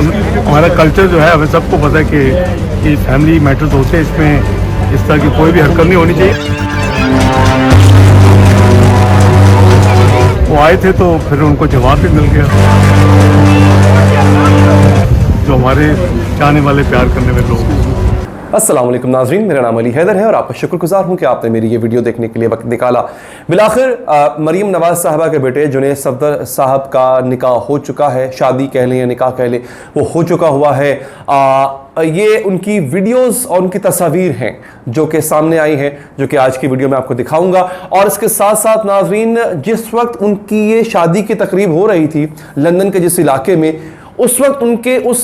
हमारा कल्चर जो है हमें सबको पता है कि फैमिली मैटर्स होते हैं, इसमें इस तरह की कोई भी हरकत नहीं होनी चाहिए। वो आए थे तो फिर उनको जवाब भी मिल गया। जो हमारे चाहने वाले प्यार करने वाले लोग। अस्सलाम वालेकुम नाज़रीन, मेरा नाम अली हैदर है और आपका शुक्रगुजार हूँ कि आपने मेरी ये वीडियो देखने के लिए वक्त निकाला। बिलाखिर मरीम नवाज़ साहबा के बेटे जुनैद सफदर साहब का निकाह हो चुका है, शादी कह लें या निकाह कह लें, वो हो चुका हुआ है। ये उनकी वीडियोस और उनकी तस्वीर हैं जो कि सामने आई हैं, जो कि आज की वीडियो में आपको दिखाऊंगा। और इसके साथ साथ नाज़रीन, जिस वक्त उनकी ये शादी की तकरीब हो रही थी लंदन के जिस इलाके में, उस वक्त उनके उस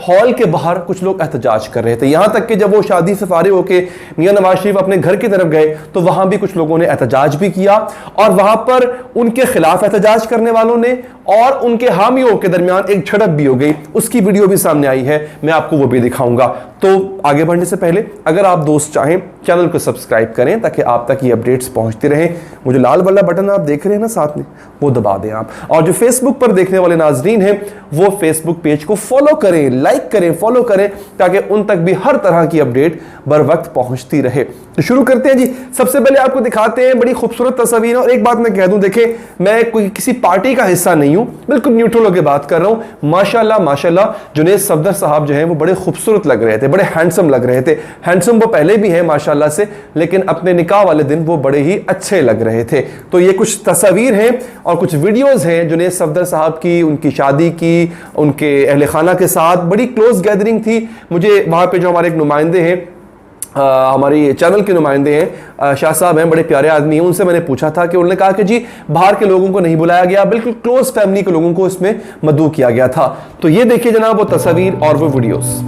हॉल के बाहर कुछ लोग एहतजाज कर रहे थे। यहाँ तक कि जब वो शादी से फारिग होकर मियां नवाज शरीफ अपने घर की तरफ गए तो वहाँ भी कुछ लोगों ने एहतजाज भी किया और वहाँ पर उनके खिलाफ एहतजाज करने वालों ने और उनके हामियों के दरमियान एक झड़प भी हो गई। उसकी वीडियो भी सामने आई है, मैं आपको वो भी दिखाऊंगा। तो आगे बढ़ने से पहले अगर आप दोस्त चाहें चैनल को सब्सक्राइब करें ताकि आप तक ये अपडेट्स पहुंचती रहें। वो जो लाल वाला बटन आप देख रहे हैं ना साथ में, वो दबा दें आप। और जो फेसबुक पर देखने वाले नाजरीन हैं वो फेसबुक पेज को फॉलो करें, लाइक करें, फॉलो करें ताकि उन तक भी हर तरह की अपडेट बर वक्त पहुंचती रहे। तो शुरू करते हैं जी। सबसे पहले आपको दिखाते हैं बड़ी खूबसूरत तस्वीर। और एक बात मैं कह दूं, देखें मैं कोई किसी पार्टी का हिस्सा नहीं हूं, बिल्कुल न्यूट्रल होकर बात कर रहा हूं। माशाल्लाह माशाल्लाह जुनैद सफदर साहब जो हैं वो बड़े खूबसूरत लग रहे थे, बड़े हैंडसम लग रहे थे। हैंडसम वो पहले भी है माशाल्लाह से, लेकिन अपने निकाह वाले दिन वो बड़े ही अच्छे लग रहे थे। तो ये कुछ तस्वीर हैं और कुछ वीडियोस हैं जुनैद सफदर साहब की, उनकी शादी की, उनके अहले खाना के साथ बड़ी क्लोज गैदरिंग थी। मुझे वहाँ पे जो हमारे एक नुमाइंदे हैं, हमारी चैनल के नुमाइंदे हैं, शाह साहब हैं, बड़े प्यारे आदमी हैं, उनसे मैंने पूछा था कि उन्होंने कहा कि जी बाहर के लोगों को नहीं बुलाया गया, बिल्कुल क्लोज फैमिली के लोगों को इसमें मदऊ किया गया था। तो ये देखिए जनाब वो तस्वीर और वो वीडियोस।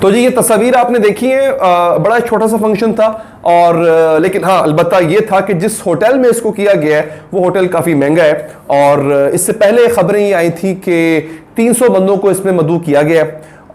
तो जी ये तस्वीर आपने देखी है, बड़ा छोटा सा फंक्शन था और लेकिन हाँ अलबत्ता ये था कि जिस होटल में इसको किया गया है वो होटल काफ़ी महंगा है। और इससे पहले खबरें ये आई थी कि 300 बंदों को इसमें मदऊ किया गया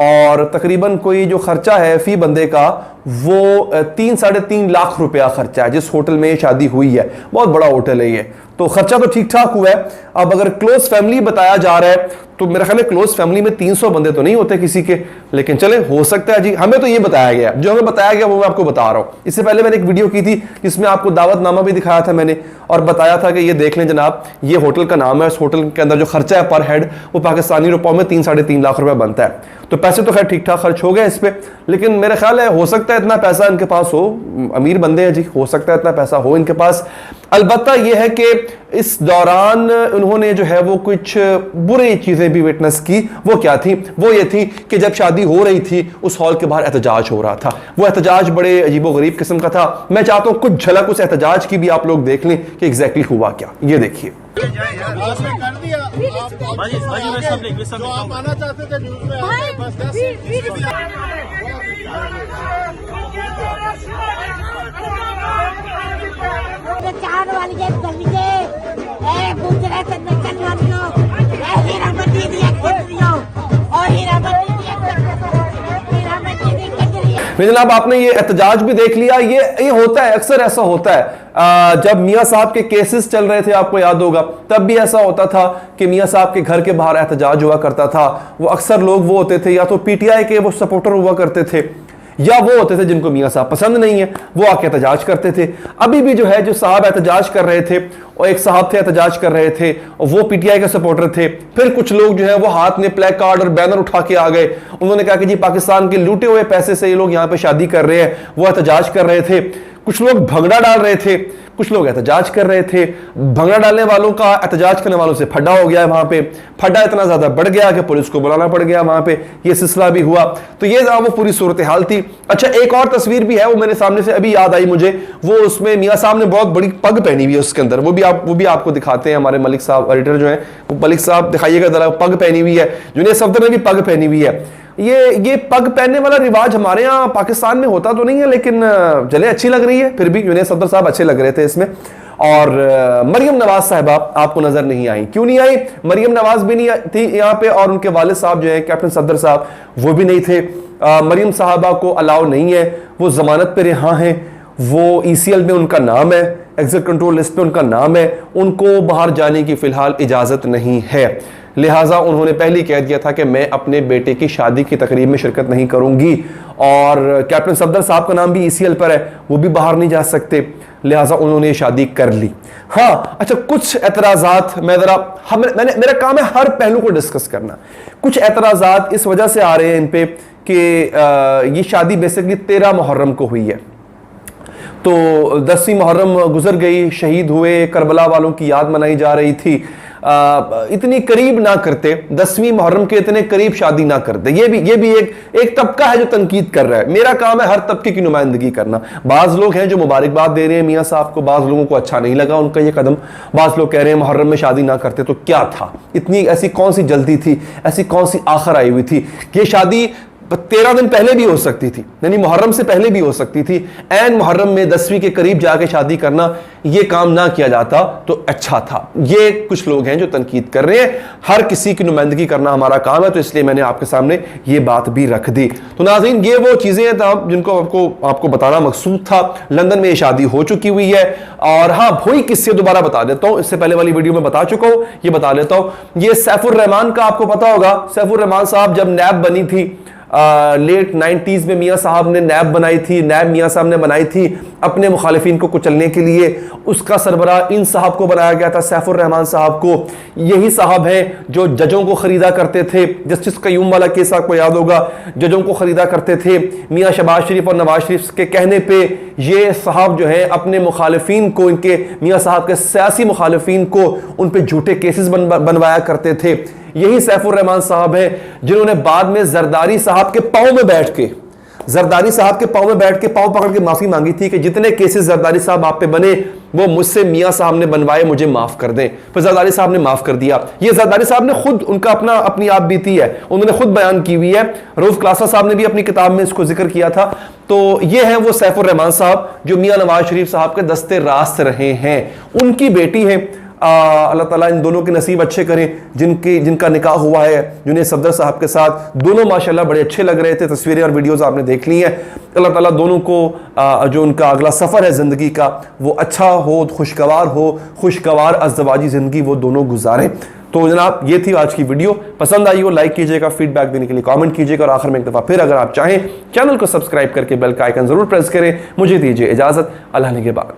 और तकरीबन कोई जो खर्चा है फी बंदे का वो 3-3.5 लाख रुपया खर्चा है जिस होटल में शादी हुई है। बहुत बड़ा होटल है ये, तो खर्चा तो ठीक ठाक हुआ है। अब अगर क्लोज फैमिली बताया जा रहा है तो मेरा ख्याल है क्लोज फैमिली में 300 बंदे तो नहीं होते किसी के, लेकिन चले हो सकता है जी। हमें तो ये बताया गया, जो हमें बताया गया वो मैं आपको बता रहा हूँ। इससे पहले मैंने एक वीडियो की थी जिसमें आपको दावतनामा भी दिखाया था मैंने और बताया था कि ये देख लें जनाब, ये होटल का नाम है, इस होटल के अंदर जो खर्चा है पर हेड वो पाकिस्तानी रुपयों में 3-3.5 लाख रुपया बनता है। तो पैसे तो खैर ठीक ठाक खर्च हो गए इस पर, लेकिन मेरा ख्याल है हो सकता है इतना पैसा इनके पास हो, अमीर बंदे हैं जी, हो सकता है इतना पैसा हो इनके पास। अलबत्ता यह है कि इस दौरान उन्होंने जो है वो कुछ बुरी चीजें भी विटनेस की। वो क्या थी? वो ये थी कि जब शादी हो रही थी उस हॉल के बाहर एहतजाज हो रहा था। वो एहतजाज बड़े अजीबोगरीब किस्म का था। मैं चाहता हूं कुछ झलक उस एहतजाज की भी आप लोग देख लें कि एग्जैक्टली हुआ क्या। ये देखिए। जो आप आना चाहते थे न्यूज़ में वाली कर लीजिए, गुजरात से निकल वाली जनाब आपने ये एहतजाज भी देख लिया। ये होता है, अक्सर ऐसा होता है। जब मियाँ साहब के केसेस चल रहे थे आपको याद होगा, तब भी ऐसा होता था कि मियाँ साहब के घर के बाहर एहतजाज हुआ करता था। वो अक्सर लोग वो होते थे या तो पीटीआई के वो सपोर्टर हुआ करते थे या वो होते थे जिनको मियाँ साहब पसंद नहीं है, वो आके एहतजाज करते थे। अभी भी जो है जो साहब एहतजाज कर रहे थे और एक साहब थे एहतजाज कर रहे थे और वो पीटीआई के सपोर्टर थे। फिर कुछ लोग जो है वो हाथ में प्ले कार्ड और बैनर उठा के आ गए। उन्होंने कहा कि जी पाकिस्तान के लूटे हुए पैसे से ये लोग यहाँ पे शादी कर रहे हैं, वो एहतजाज कर रहे थे। कुछ लोग भंगड़ा डाल रहे थे, कुछ लोग एहतजाज कर रहे थे। भंगड़ा डालने वालों का एहतजाज करने वालों से फड्डा हो गया वहां पे, फड्डा इतना ज्यादा बढ़ गया कि पुलिस को बुलाना पड़ गया वहां पे, ये सिलसिला भी हुआ। तो ये वो पूरी सूरत हाल थी। अच्छा, एक और तस्वीर भी है, वो मेरे सामने से अभी याद आई मुझे, वो उसमें मियां साहब ने बहुत बड़ी पग पहनी हुई है उसके अंदर, वो भी आपको दिखाते हैं। हमारे मलिक साहब एडिटर जो है, वो मलिक साहब दिखाइएगा जरा, पग पहनी हुई है। जुनैद सफदर ने भी पग पहनी हुई है। ये पग पहनने वाला रिवाज हमारे यहाँ पाकिस्तान में होता तो नहीं है, लेकिन चले अच्छी लग रही है। फिर भी जुनैद सफदर साहब अच्छे लग रहे थे इसमें। और मरियम नवाज साहिबा आपको नजर नहीं आई। क्यों नहीं आई? मरियम नवाज भी नहीं थी यहाँ पे, और उनके वालिद साहब जो है कैप्टन सफदर साहब, वो भी नहीं थे। मरियम साहिबा को अलाउ नहीं है, वो जमानत पे रिहा हैं, वो ECL में उनका नाम है, एग्जिट कंट्रोल लिस्ट पे उनका नाम है, उनको बाहर जाने की फिलहाल इजाजत नहीं है। लिहाजा उन्होंने पहले ही कह दिया था कि मैं अपने बेटे की शादी की तकरीब में शिरकत नहीं करूंगी, और कैप्टन सफदर साहब का नाम भी ECL पर है, वो भी बाहर नहीं जा सकते। लिहाजा उन्होंने शादी कर ली। हाँ, अच्छा, कुछ एतराजात मेरा काम है हर पहलू को डिस्कस करना। कुछ एतराजात इस वजह से आ रहे हैं इन पे कि ये शादी बेसिकली 13 मुहर्रम को हुई है, तो 10वीं मुहर्रम गुजर गई, शहीद हुए, करबला वालों की याद मनाई जा रही थी। इतनी करीब ना करते, 10वीं मुहर्रम के इतने करीब शादी ना करते। ये भी एक तबका है जो तनकीद कर रहा है। मेरा काम है हर तबके की नुमाइंदगी करना। बाज लोग हैं जो मुबारकबाद दे रहे हैं मियां साहब को, बाज लोगों को अच्छा नहीं लगा उनका ये कदम। बाज लोग कह रहे हैं मुहर्रम में शादी ना करते तो क्या था, इतनी ऐसी कौन सी जल्दी थी, ऐसी कौन सी आखिर आई हुई थी? ये शादी 13 दिन पहले भी हो सकती थी, यानी मुहर्रम से पहले भी हो सकती थी। ऐन मुहर्रम में 10वीं के करीब जाके शादी करना, ये काम ना किया जाता तो अच्छा था। ये कुछ लोग हैं जो तनकीद कर रहे हैं। हर किसी की नुमाइंदगी करना हमारा काम है, तो इसलिए मैंने आपके सामने ये बात भी रख दी। तो नाज़रीन, ये वो चीजें हैं जिनको आपको बताना मकसूद था। लंदन में ये शादी हो चुकी हुई है। और हाँ, वही किस्से दोबारा बता देता हूं, इससे पहले वाली वीडियो में बता चुका हूं, ये बता देता हूं। ये सैफुर रहमान का आपको पता होगा। सैफुर रहमान साहब जब नैब बनी थी, लेट 90s में मियां साहब ने नैब बनाई थी, नैब मियां साहब ने बनाई थी अपने मुखालिफिन को कुचलने के लिए। उसका सरबराह इन साहब को बनाया गया था, सैफुर रहमान साहब को। यही साहब हैं जो जजों को खरीदा करते थे। जस्टिस कयूम वाला केस आपको याद होगा, जजों को खरीदा करते थे मियां शहबाज शरीफ और नवाज शरीफ के कहने पे। ये साहब जो है अपने मुखालिफिन को, इनके मियां साहब के सियासी मुखालिफिन को, उन पे झूठे केसेस बनवाया करते थे। यही सैफुर रहमान साहब हैं जिन्होंने बाद में जरदारी साहब के पांव में बैठ के, पांव पकड़ के माफी मांगी थी कि जितने केसेस जरदारी साहब आप पे बने वो मुझसे मियां साहब ने बनवाए, मुझे माफ कर दें। फिर जरदारी साहब ने माफ कर दिया। ये जरदारी साहब ने खुद, उनका अपनी आप बीती है, उन्होंने खुद बयान की हुई है। रऊफ क्लासा साहब ने भी अपनी किताब में इसको जिक्र किया था। तो ये है वो सैफुर रहमान साहब जो मियां नवाज शरीफ साहब के दस्ते रास्त रहे हैं। उनकी बेटी है, अल्लाह ताला इन दोनों के नसीब अच्छे करें, जिनका निकाह हुआ है जुनैद सफदर साहब के साथ। दोनों माशाल्लाह बड़े अच्छे लग रहे थे, तस्वीरें और वीडियोस आपने देख ली हैं। अल्लाह ताला दोनों को जो उनका अगला सफ़र है ज़िंदगी का वो अच्छा हो, खुशगवार अज़दवाजी ज़िंदगी वो दोनों गुजारें। तो जनाब, ये थी आज की वीडियो। पसंद आई हो लाइक कीजिएगा, फीडबैक देने के लिए कमेंट कीजिएगा, और आखिर में एक दफ़ा फिर अगर आप चाहें चैनल को सब्सक्राइब करके बेल का आइकन ज़रूर प्रेस करें। मुझे दीजिए इजाज़त, अल्लाह ने के बाद।